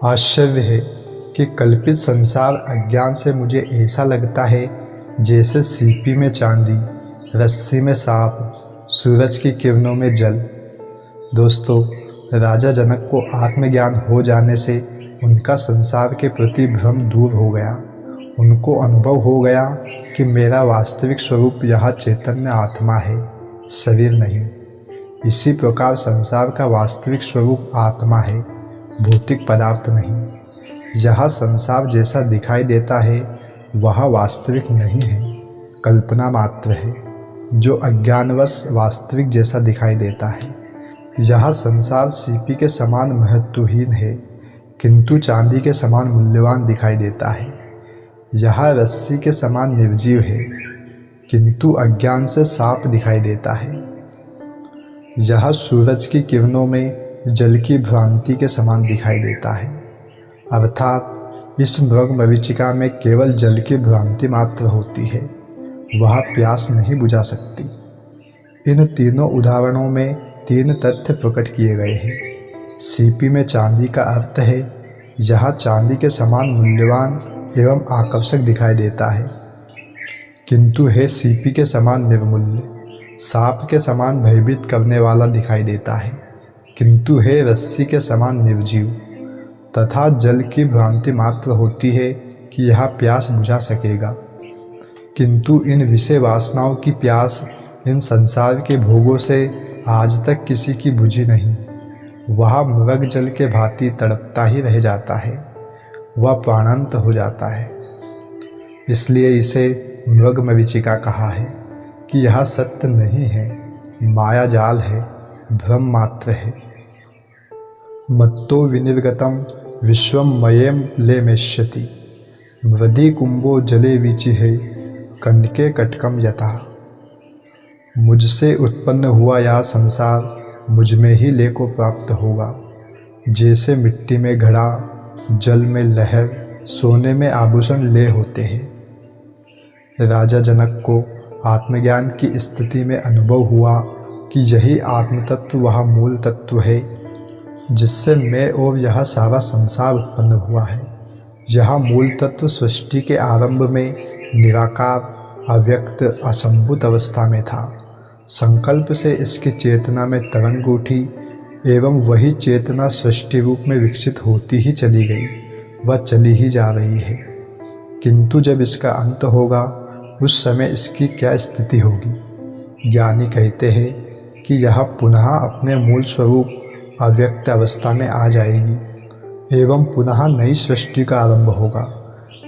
आश्चर्य है कि कल्पित संसार अज्ञान से मुझे ऐसा लगता है जैसे सीपी में चांदी, रस्सी में सांप, सूरज की किरणों में जल। दोस्तों, राजा जनक को आत्मज्ञान हो जाने से उनका संसार के प्रति भ्रम दूर हो गया। उनको अनुभव हो गया कि मेरा वास्तविक स्वरूप यह चैतन्य आत्मा है, शरीर नहीं। इसी प्रकार संसार का वास्तविक स्वरूप आत्मा है, भौतिक पदार्थ नहीं। यह संसार जैसा दिखाई देता है वह वास्तविक नहीं है, कल्पना मात्र है जो अज्ञानवश वास्तविक जैसा दिखाई देता है। यह संसार सीपी के समान महत्वहीन है किंतु चांदी के समान मूल्यवान दिखाई देता है। यह रस्सी के समान निर्जीव है किंतु अज्ञान से साफ दिखाई देता है। यह सूरज की किरणों में जल की भ्रांति के समान दिखाई देता है, अर्थात इस मृग मरीचिका में केवल जल की भ्रांति मात्र होती है, वह प्यास नहीं बुझा सकती। इन तीनों उदाहरणों में तीन तथ्य प्रकट किए गए हैं। सीपी में चांदी का अर्थ है यह चांदी के समान मूल्यवान एवं आकर्षक दिखाई देता है किंतु है सीपी के समान निर्मूल्य, सांप के समान भयभीत करने वाला दिखाई देता है किंतु है रस्सी के समान निर्जीव, तथा जल की भ्रांति मात्र होती है कि यह प्यास बुझा सकेगा किंतु इन विषय वासनाओं की प्यास इन संसार के भोगों से आज तक किसी की बुझी नहीं। वह मृग जल के भांति तड़पता ही रह जाता है, वह प्राणांत हो जाता है। इसलिए इसे मृग मरीचिका कहा है कि यह सत्य नहीं है, माया जाल है, भ्रम मात्र है। मत्तो विनिर्गतम विश्वम मयेम लेमेष्यति, मृदि कुंभो जले वीचि है कण्डके कटकम यथा। मुझसे उत्पन्न हुआ यह संसार मुझ में ही लय को प्राप्त होगा, जैसे मिट्टी में घड़ा, जल में लहर, सोने में आभूषण लय होते हैं। राजा जनक को आत्मज्ञान की स्थिति में अनुभव हुआ कि यही आत्मतत्व वह मूल तत्व है जिससे मैं और यह सारा संसार उत्पन्न हुआ है। यह मूल तत्व सृष्टि के आरंभ में निराकार, अव्यक्त, असंभूत अवस्था में था। संकल्प से इसकी चेतना में तरंग उठी एवं वही चेतना सृष्टि रूप में विकसित होती ही चली गई, वह चली ही जा रही है। किंतु जब इसका अंत होगा उस समय इसकी क्या स्थिति होगी? ज्ञानी कहते हैं कि यह पुनः अपने मूल स्वरूप अव्यक्त अवस्था में आ जाएगी एवं पुनः नई सृष्टि का आरंभ होगा।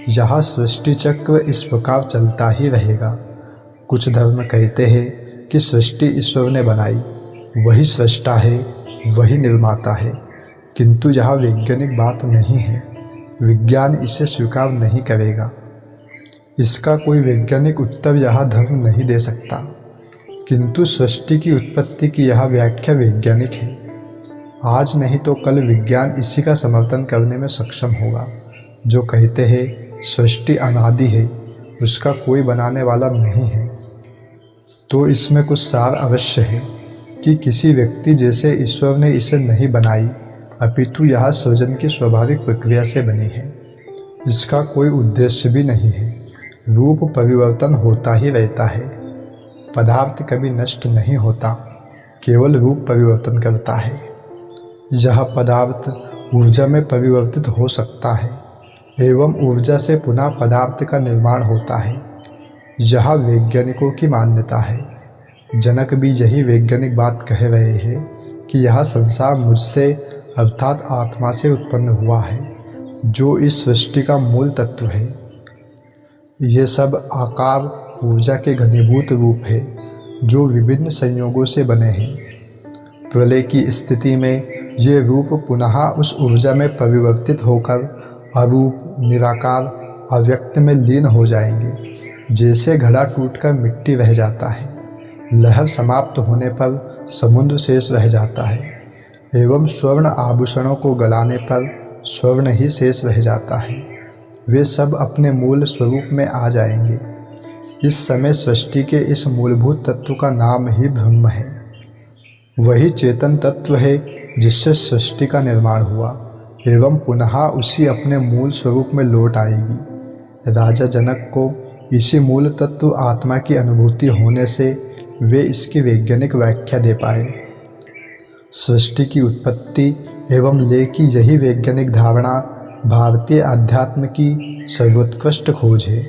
यह सृष्टि चक्र इस प्रकार चलता ही रहेगा। कुछ धर्म कहते हैं कि सृष्टि ईश्वर ने बनाई, वही सृष्टा है, वही निर्माता है, किंतु यह वैज्ञानिक बात नहीं है। विज्ञान इसे स्वीकार नहीं करेगा। इसका कोई वैज्ञानिक उत्तर यह धर्म नहीं दे सकता, किंतु सृष्टि की उत्पत्ति की यह व्याख्या वैज्ञानिक है। आज नहीं तो कल विज्ञान इसी का समर्थन करने में सक्षम होगा। जो कहते हैं सृष्टि अनादि है, उसका कोई बनाने वाला नहीं है, तो इसमें कुछ सार अवश्य है कि किसी व्यक्ति जैसे ईश्वर ने इसे नहीं बनाई, अपितु यह सृजन की स्वाभाविक प्रक्रिया से बनी है। इसका कोई उद्देश्य भी नहीं है। रूप परिवर्तन होता ही रहता है। पदार्थ कभी नष्ट नहीं होता, केवल रूप परिवर्तन करता है। यह पदार्थ ऊर्जा में परिवर्तित हो सकता है एवं ऊर्जा से पुनः पदार्थ का निर्माण होता है। यह वैज्ञानिकों की मान्यता है। जनक भी यही वैज्ञानिक बात कह रहे हैं कि यह संसार मुझसे अर्थात आत्मा से उत्पन्न हुआ है, जो इस सृष्टि का मूल तत्व है। ये सब आकार ऊर्जा के घनीभूत रूप है जो विभिन्न संयोगों से बने हैं। प्रलय की स्थिति में ये रूप पुनः उस ऊर्जा में परिवर्तित होकर अरूप, निराकार, अव्यक्त में लीन हो जाएंगे। जैसे घड़ा टूटकर मिट्टी रह जाता है, लहर समाप्त होने पर समुद्र शेष रह जाता है एवं स्वर्ण आभूषणों को गलाने पर स्वर्ण ही शेष रह जाता है। वे सब अपने मूल स्वरूप में आ जाएंगे। इस समय सृष्टि के इस मूलभूत तत्व का नाम ही ब्रह्म है। वही चेतन तत्व है जिससे सृष्टि का निर्माण हुआ एवं पुनः उसी अपने मूल स्वरूप में लौट आएगी। राजा जनक को इसी मूल तत्व आत्मा की अनुभूति होने से वे इसकी वैज्ञानिक व्याख्या दे पाए। सृष्टि की उत्पत्ति एवं लय की यही वैज्ञानिक धारणा भारतीय अध्यात्म की सर्वोत्कृष्ट खोज है।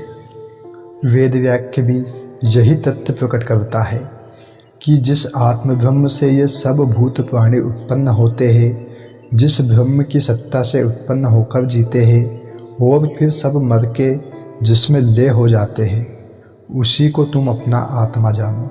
वेद वाक्य भी यही तथ्य प्रकट करता है कि जिस आत्म ब्रह्म से ये सब भूत प्राणी उत्पन्न होते हैं, जिस ब्रह्म की सत्ता से उत्पन्न होकर जीते हैं और फिर सब मर के जिसमें लय हो जाते हैं, उसी को तुम अपना आत्मा जानो।